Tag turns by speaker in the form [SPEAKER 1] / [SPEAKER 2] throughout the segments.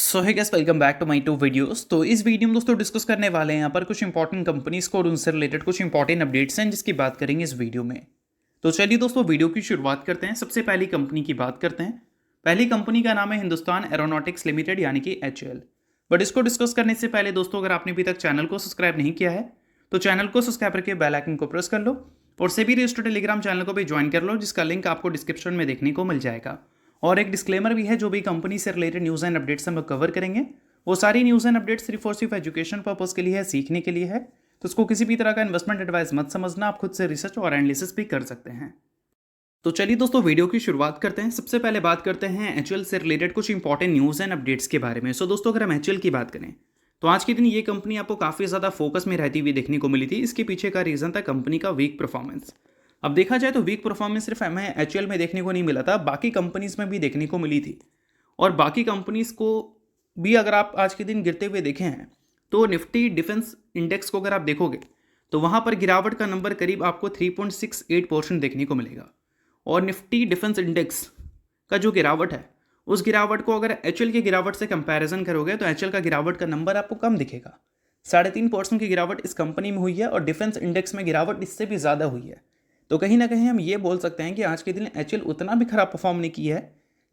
[SPEAKER 1] So hi guys, welcome back to my to videos. तो इस video में दोस्तों डिस्कस करने वाले हैं यहाँ पर कुछ इंपॉर्टेंट कंपनीज को और उनसे रिलेटेड कुछ इंपॉर्टेंट अपडेट्स हैं जिसकी बात करेंगे इस वीडियो में। तो चलिए दोस्तों वीडियो की शुरुआत करते हैं। सबसे पहली कंपनी की बात करते हैं। पहली कंपनी का नाम है हिंदुस्तान एरोनॉटिक्स लिमिटेड यानी कि HAL। बट इसको डिस्कस करने से पहले दोस्तों, अगर आपने अभी तक चैनल को सब्सक्राइब नहीं किया है तो चैनल को सब्सक्राइब करके बेल आइकन को प्रेस कर लो और सेबी रजिस्टर्ड टेलीग्राम चैनल को भी ज्वाइन कर लो, जिसका लिंक आपको डिस्क्रिप्शन में देखने को मिल जाएगा। और एक डिस्क्लेमर भी है, जो भी कंपनी से रिलेटेड न्यूज़ एंड अपडेट्स हम लोग कवर करेंगे वो सारी न्यूज़ एंड अपडेट्स सिर्फ और सिर्फ एजुकेशन पर्पस के लिए है, सीखने के लिए है। तो उसको किसी भी तरह का इन्वेस्टमेंट एडवाइस मत समझना, आप खुद से रिसर्च और एनालिसिस भी कर सकते हैं। तो चलिए दोस्तों वीडियो की शुरुआत करते हैं। सबसे पहले बात करते हैं HAL से रिलेटेड कुछ इंपॉर्टेंट न्यूज़ एंड अपडेट्स के बारे में। सो दोस्तों, अगर हम HAL की बात करें तो आज के दिन ये कंपनी आपको काफ़ी ज़्यादा फोकस में रहती हुई देखने को मिली थी। इसके पीछे का रीज़न था कंपनी का वीक परफॉर्मेंस। अब देखा जाए तो वीक परफॉर्मेंस सिर्फ हमें HAL में देखने को नहीं मिला था, बाकी कंपनीज में भी देखने को मिली थी। और बाकी कंपनीज को भी अगर आप आज के दिन गिरते हुए देखे हैं तो निफ्टी डिफेंस इंडेक्स को अगर आप देखोगे तो वहाँ पर गिरावट का नंबर करीब आपको 3.68% देखने को मिलेगा। और निफ्टी डिफेंस इंडेक्स का जो गिरावट है उस गिरावट को अगर HAL की गिरावट से कंपैरिजन करोगे तो HAL का गिरावट का नंबर आपको कम दिखेगा। 3.5% की गिरावट इस कंपनी में हुई है और डिफेंस इंडेक्स में गिरावट इससे भी ज़्यादा हुई है। तो कहीं ना कहीं हम ये बोल सकते हैं कि आज के दिन HAL उतना भी खराब परफॉर्म नहीं की है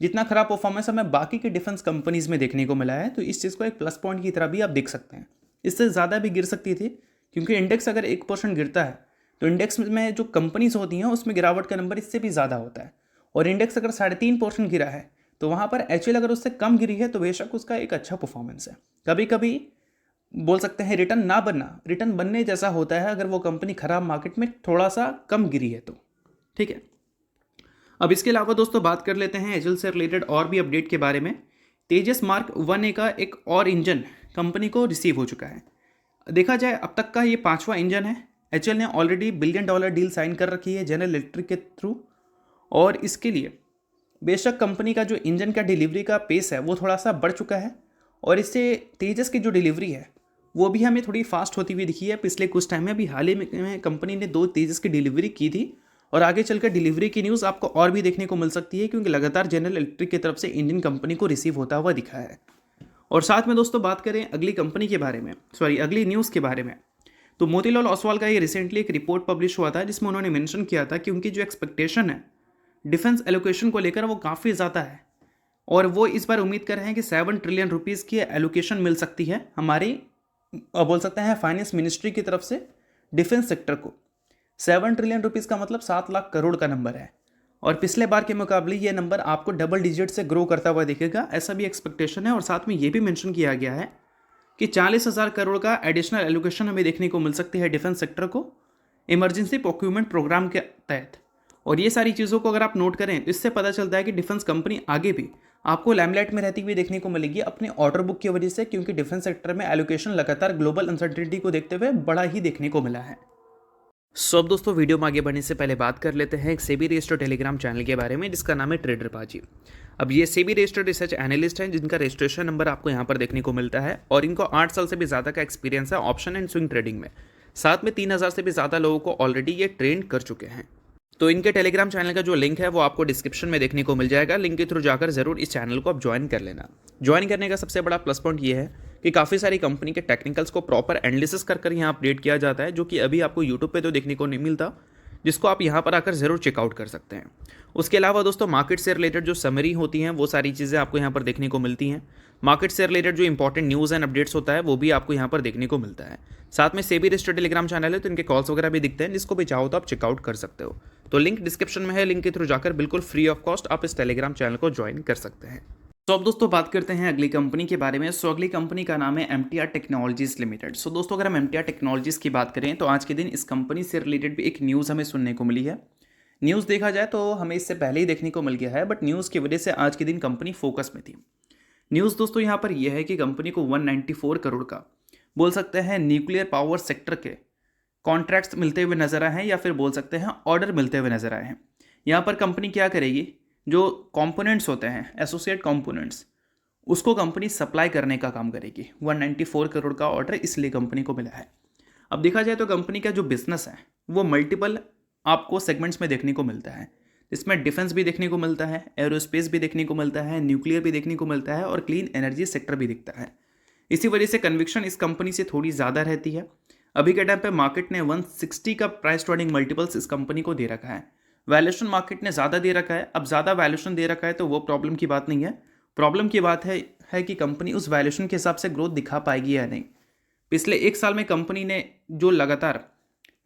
[SPEAKER 1] जितना खराब परफॉर्मेंस हमें बाकी के डिफेंस कंपनीज में देखने को मिला है। तो इस चीज़ को एक प्लस पॉइंट की तरह भी आप देख सकते हैं। इससे ज़्यादा भी गिर सकती थी, क्योंकि इंडेक्स अगर 1% गिरता है तो इंडेक्स में जो कंपनीज होती हैं उसमें गिरावट का नंबर इससे भी ज़्यादा होता है। और इंडेक्स अगर 3.5% गिरा है तो वहाँ पर HAL अगर उससे कम गिरी है तो बेशक उसका एक अच्छा परफॉर्मेंस है। कभी कभी बोल सकते हैं रिटर्न ना बनना रिटर्न बनने जैसा होता है अगर वो कंपनी खराब मार्केट में थोड़ा सा कम गिरी है तो। ठीक है, अब इसके अलावा दोस्तों बात कर लेते हैं HAL से रिलेटेड और भी अपडेट के बारे में। तेजस मार्क 1A का एक और इंजन कंपनी को रिसीव हो चुका है। देखा जाए अब तक का ये 5वां इंजन है। HAL ने ऑलरेडी $1 बिलियन डील साइन कर रखी है जनरल इलेक्ट्रिक के थ्रू। और इसके लिए बेशक कंपनी का जो इंजन का डिलीवरी का पेस है वो थोड़ा सा बढ़ चुका है और इससे तेजस की जो डिलीवरी है वो भी हमें थोड़ी फास्ट होती हुई दिखी है पिछले कुछ टाइम में। अभी हाल ही में कंपनी ने 2 तेजस की डिलीवरी की थी और आगे चलकर डिलीवरी की न्यूज़ आपको और भी देखने को मिल सकती है, क्योंकि लगातार जनरल इलेक्ट्रिक की तरफ से इंडियन कंपनी को रिसीव होता हुआ दिखा है। और साथ में दोस्तों बात करें अगली कंपनी के बारे में, अगली न्यूज़ के बारे में, तो मोतीलाल ओसवाल का ये रिसेंटली एक रिपोर्ट पब्लिश हुआ था जिसमें उन्होंने मेंशन किया था कि उनकी जो एक्सपेक्टेशन है डिफेंस एलोकेशन को लेकर वो काफ़ी ज़्यादा है। और वो इस बार उम्मीद कर रहे हैं कि 7 ट्रिलियन रुपीज़ की एलोकेशन मिल सकती है हमारी बोल सकते हैं फाइनेंस मिनिस्ट्री की तरफ से डिफेंस सेक्टर को। 7 ट्रिलियन रुपीज़ का मतलब 7 लाख करोड़ का नंबर है और पिछले बार के मुकाबले ये नंबर आपको डबल डिजिट से ग्रो करता हुआ दिखेगा, ऐसा भी एक्सपेक्टेशन है। और साथ में ये भी मेंशन किया गया है कि 40,000 करोड़ का एडिशनल एलोकेशन हमें देखने को मिल सकती है डिफेंस सेक्टर को इमरजेंसी प्रोक्यूरमेंट प्रोग्राम के तहत। और ये सारी चीज़ों को अगर आप नोट करें तो इससे पता चलता है कि डिफेंस कंपनी आगे भी आपको लैमलाइट में रहती हुई देखने को मिलेगी अपने ऑर्डर बुक की वजह से, क्योंकि डिफेंस सेक्टर में एलोकेशन लगातार ग्लोबल अनसर्टेनिटी को देखते हुए बड़ा ही देखने को मिला है। सो अब दोस्तों वीडियो में आगे बढ़ने से पहले बात कर लेते हैं एक सेबी रजिस्टर्ड टेलीग्राम चैनल के बारे में जिसका नाम है ट्रेडर बाजी। अब ये सेबी रजिस्टर्ड रिसर्च एनालिस्ट हैं जिनका रजिस्ट्रेशन नंबर आपको यहाँ पर देखने को मिलता है और इनको 8 साल से भी ज़्यादा का एक्सपीरियंस है ऑप्शन एंड स्विंग ट्रेडिंग में। साथ में 3,000 से भी ज़्यादा लोगों को ऑलरेडी ये ट्रेन कर चुके हैं। तो इनके टेलीग्राम चैनल का जो लिंक है वो आपको डिस्क्रिप्शन में देखने को मिल जाएगा। लिंक के थ्रू जाकर जरूर इस चैनल को आप ज्वाइन कर लेना। ज्वाइन करने का सबसे बड़ा प्लस पॉइंट ये है कि काफ़ी सारी कंपनी के टेक्निकल्स को प्रॉपर एनालिसिस कर यहाँ अपडेट किया जाता है, जो कि अभी आपको यूट्यूब पे तो देखने को नहीं मिलता, जिसको आप यहाँ पर आकर ज़रूर चेकआउट कर सकते हैं। उसके अलावा दोस्तों मार्केट से रिलेटेड जो समरी होती हैं वो सारी चीज़ें आपको यहाँ पर देखने को मिलती हैं। मार्केट से रिलेटेड जो इंपॉर्टेंट न्यूज़ एंड अपडेट्स होता है वो भी आपको यहाँ पर देखने को मिलता है। साथ में सेबी रजिस्टर्ड टेलीग्राम चैनल है तो इनके कॉल्स वगैरह भी दिखते हैं, जिसको भी चाहो तो आप चेकआउट कर सकते हो। तो लिंक डिस्क्रिप्शन में है, लिंक के थ्रू जाकर बिल्कुल फ्री ऑफ कॉस्ट आप इस टेलीग्राम चैनल को ज्वाइन कर सकते हैं। तो अब दोस्तों बात करते हैं अगली कंपनी के बारे में। अगली कंपनी का नाम है MTR टेक्नोलॉजीज लिमिटेड। दोस्तों अगर हम MTR टेक्नोलॉजीज की बात करें तो आज के दिन इस कंपनी से रिलेटेड भी एक न्यूज़ हमें सुनने को मिली है। न्यूज़ देखा जाए तो हमें इससे पहले ही देखने को मिल गया है, बट न्यूज़ की वजह से आज के दिन कंपनी फोकस में थी। न्यूज़ दोस्तों यहाँ पर यह है कि कंपनी को 194 करोड़ का बोल सकते हैं न्यूक्लियर पावर सेक्टर के कॉन्ट्रैक्ट्स मिलते हुए नजर आए हैं, या फिर बोल सकते हैं ऑर्डर मिलते हुए नजर आए हैं। यहाँ पर कंपनी क्या करेगी, जो कंपोनेंट्स होते हैं एसोसिएट कंपोनेंट्स, उसको कंपनी सप्लाई करने का काम करेगी। 194 करोड़ का ऑर्डर इसलिए कंपनी को मिला है। अब देखा जाए तो कंपनी का जो बिजनेस है वो मल्टीपल आपको सेगमेंट्स में देखने को मिलता है। इसमें डिफेंस भी देखने को मिलता है, एरोस्पेस भी देखने को मिलता है, न्यूक्लियर भी देखने को मिलता है और क्लीन एनर्जी सेक्टर भी दिखता है। इसी वजह से कन्विक्शन इस कंपनी से थोड़ी ज़्यादा रहती है। अभी के टाइम पे मार्केट ने 160 का प्राइस टू अर्निंग मल्टीपल्स इस कंपनी को दे रखा है। वैल्यूएशन मार्केट ने ज़्यादा दे रखा है। अब ज़्यादा वैल्यूएशन दे रखा है तो वो प्रॉब्लम की बात नहीं है। प्रॉब्लम की बात है कि कंपनी उस वैल्यूएशन के हिसाब से ग्रोथ दिखा पाएगी या नहीं। पिछले एक साल में कंपनी ने जो लगातार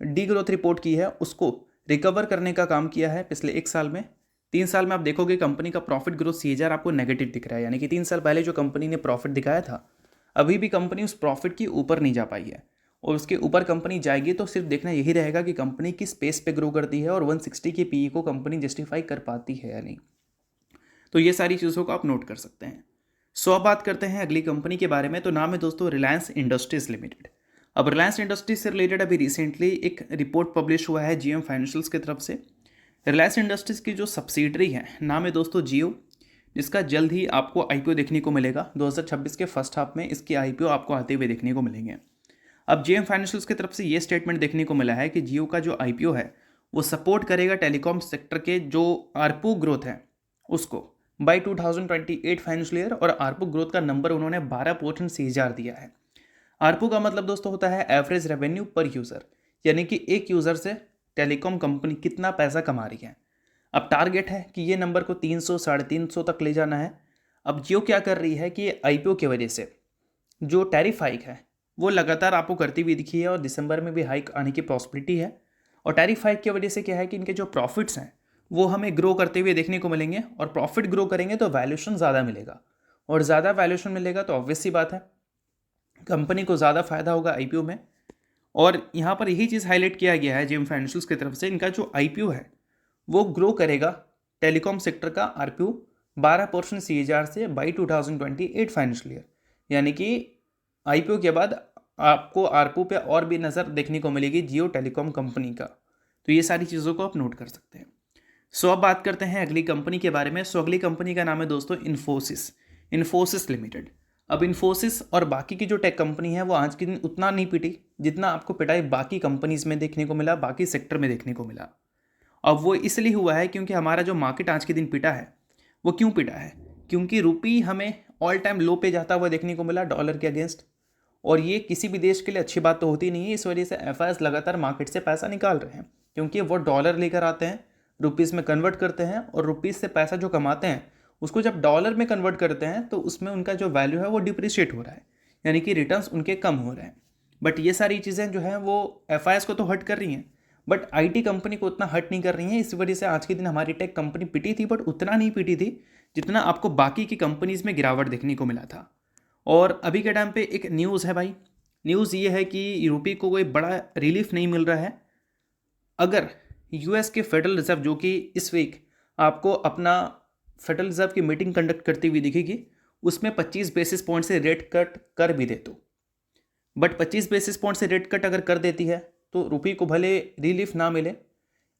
[SPEAKER 1] डी ग्रोथ रिपोर्ट की है उसको रिकवर करने का काम किया है पिछले एक साल में। 3 साल में आप देखोगे कंपनी का प्रॉफिट ग्रोथ CAGR आपको नेगेटिव दिख रहा है, यानी कि 3 साल पहले जो कंपनी ने प्रॉफिट दिखाया था अभी भी कंपनी उस प्रॉफिट की ऊपर नहीं जा पाई है, और उसके ऊपर कंपनी जाएगी तो सिर्फ देखना यही रहेगा कि कंपनी किस स्पेस पे ग्रो करती है और 160 के PE को कंपनी जस्टिफाई कर पाती है या नहीं। तो ये सारी चीज़ों को आप नोट कर सकते हैं। सो अब बात करते हैं अगली कंपनी के बारे में। तो नाम है दोस्तों रिलायंस इंडस्ट्रीज लिमिटेड। अब रिलायंस इंडस्ट्रीज से रिलेटेड अभी रिसेंटली एक रिपोर्ट पब्लिश हुआ है GM फाइनेंशियल्स की तरफ से। रिलायंस इंडस्ट्रीज की जो सब्सिडरी है नाम है दोस्तों जियो, जिसका जल्द ही आपको IPO देखने को मिलेगा। 2026 के फर्स्ट हाफ में इसकी IPO आपको आते हुए देखने को मिलेंगे। अब GM फाइनेंशियल्स की तरफ से ये स्टेटमेंट देखने को मिला है कि जियो का जो IPO है वो सपोर्ट करेगा टेलीकॉम सेक्टर के जो ARPU ग्रोथ है उसको बाई 2028 फाइनेंशियल ईयर, और ARPU ग्रोथ का नंबर उन्होंने 12% CAGR दिया है। ARPU का मतलब दोस्तों होता है एवरेज रेवेन्यू पर यूज़र, यानी कि एक यूज़र से टेलीकॉम कंपनी कितना पैसा कमा रही है। अब टारगेट है कि ये नंबर को 300 350 तक ले जाना है। अब जियो क्या कर रही है कि ये IPO की वजह से जो टैरिफ हाइक है वो लगातार आपको करती हुई दिखी है, और दिसंबर में भी हाइक आने की पॉसिबिलिटी है। और टैरिफ हाइक की वजह से क्या है कि इनके जो प्रॉफिट्स हैं वो हमें ग्रो करते हुए देखने को मिलेंगे, और प्रॉफिट ग्रो करेंगे तो वैल्यूएशन ज़्यादा मिलेगा, और ज़्यादा वैल्यूएशन मिलेगा तो ऑब्वियस सी बात है कंपनी को ज़्यादा फायदा होगा IPO में। और यहाँ पर यही चीज़ हाईलाइट किया गया है GM फाइनेंशियल्स की तरफ से, इनका जो IPO है वो ग्रो करेगा टेलीकॉम सेक्टर का ARPU 12% CAGR से बाई 2028 फाइनेंशियल ईयर, यानी कि IPO के बाद आपको ARPU पे और भी नज़र देखने को मिलेगी जियो टेलीकॉम कंपनी का। तो ये सारी चीज़ों को आप नोट कर सकते हैं। सो अब बात करते हैं अगली कंपनी के बारे में। सो अगली कंपनी का नाम है दोस्तों इन्फोसिस लिमिटेड। अब इन्फोसिस और बाकी की जो टेक कंपनी है वो आज के दिन उतना नहीं पिटी जितना आपको पिटाई बाकी कंपनीज में देखने को मिला, बाकी सेक्टर में देखने को मिला। अब वो इसलिए हुआ है क्योंकि हमारा जो मार्केट आज के दिन पिटा है वो क्यों पिटा है, क्योंकि रुपी हमें ऑल टाइम लो पे जाता हुआ देखने को मिला डॉलर के अगेंस्ट, और ये किसी भी देश के लिए अच्छी बात तो होती नहीं है। इस वजह से FIs लगातार मार्केट से पैसा निकाल रहे हैं, क्योंकि वो डॉलर लेकर आते हैं, रुपीज़ में कन्वर्ट करते हैं, और रुपीज़ से पैसा जो कमाते हैं उसको जब डॉलर में कन्वर्ट करते हैं तो उसमें उनका जो वैल्यू है वो डिप्रिशिएट हो रहा है, यानी कि रिटर्न्स उनके कम हो रहे हैं। बट ये सारी चीज़ें जो हैं वो FIs को तो हर्ट कर रही हैं, बट IT कंपनी को उतना हर्ट नहीं कर रही हैं। इस वजह से आज के दिन हमारी टेक कंपनी पिटी थी, बट उतना नहीं पिटी थी जितना आपको बाकी की कंपनीज़ में गिरावट देखने को मिला था। और अभी के टाइम पे एक न्यूज़ है भाई, न्यूज़ ये है कि रुपये को कोई बड़ा रिलीफ नहीं मिल रहा है। अगर US के फेडरल रिजर्व, जो कि इस वीक आपको अपना फेडरल रिजर्व की मीटिंग कंडक्ट करती हुई दिखेगी, उसमें 25 बेसिस पॉइंट से रेट कट कर भी दे तो, बट 25 बेसिस पॉइंट से रेट कट अगर कर देती है तो रुपये को भले रिलीफ ना मिले,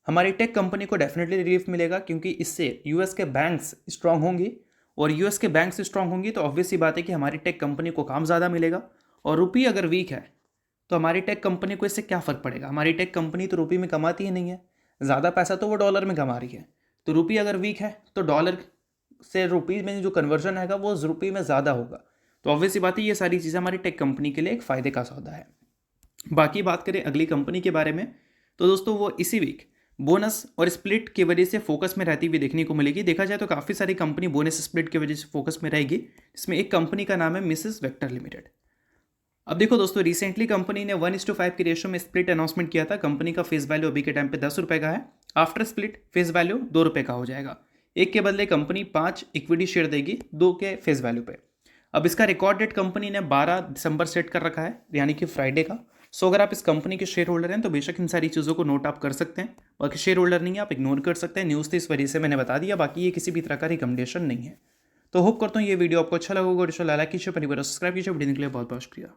[SPEAKER 1] हमारी टेक कंपनी को डेफिनेटली रिलीफ मिलेगा, क्योंकि इससे US के बैंक्स स्ट्रांग होंगी, और US के बैंक्स स्ट्रांग होंगी तो ऑब्वियस सी बात है कि हमारी टेक कंपनी को काम ज़्यादा मिलेगा। और रुपये अगर वीक है तो हमारी टेक कंपनी को इससे क्या फ़र्क पड़ेगा। हमारी टेक कंपनी तो रुपये में कमाती ही नहीं है, ज़्यादा पैसा तो वो डॉलर में कमा रही है। तो रुपये अगर वीक है तो डॉलर से रुपये में जो कन्वर्जन आएगा वो रुपये में ज़्यादा होगा। तो ऑब्वियस सी बात है ये सारी चीज़ें हमारी टेक कंपनी के लिए एक फ़ायदे का सौदा है। बाकी बात करें अगली कंपनी के बारे में तो दोस्तों वो इसी वीक बोनस और स्प्लिट की वजह से फोकस में रहती हुई देखने को मिलेगी। देखा जाए तो काफ़ी सारी कंपनी बोनस स्प्लिट की वजह से फोकस में रहेगी, इसमें एक कंपनी का नाम है मिसेस वेक्टर लिमिटेड। अब देखो दोस्तों, रिसेंटली कंपनी ने 1:5 की रेशियो में स्प्लिट अनाउंसमेंट किया था। कंपनी का फेस वैल्यू अभी के टाइम पे 10 रुपये का है। आफ्टर स्प्लिट फेस वैल्यू 2 रुपये का हो जाएगा। एक के बदले कंपनी 5 इक्विटी शेयर देगी 2 के फेस वैल्यू पे। अब इसका रिकॉर्ड डेट कंपनी ने 12 दिसंबर सेट कर रखा है, यानी कि फ्राइडे का। सो अगर आप इस कंपनी के शेयर होल्डर हैं तो बेशक इन सारी चीज़ों को नोट आप कर सकते हैं। बाकी शेयर होल्डर नहीं है आप इग्नोर कर सकते हैं। न्यूज़ तो इस वजह से मैंने बता दिया, बाकी ये किसी भी तरह का रिकमेंडेशन नहीं है। तो होप करता हूँ ये वीडियो आपको अच्छा लगा होगा। लाइक कीजिए, परिवार सब्सक्राइब कीजिए। वीडियो के लिए बहुत बहुत शुक्रिया।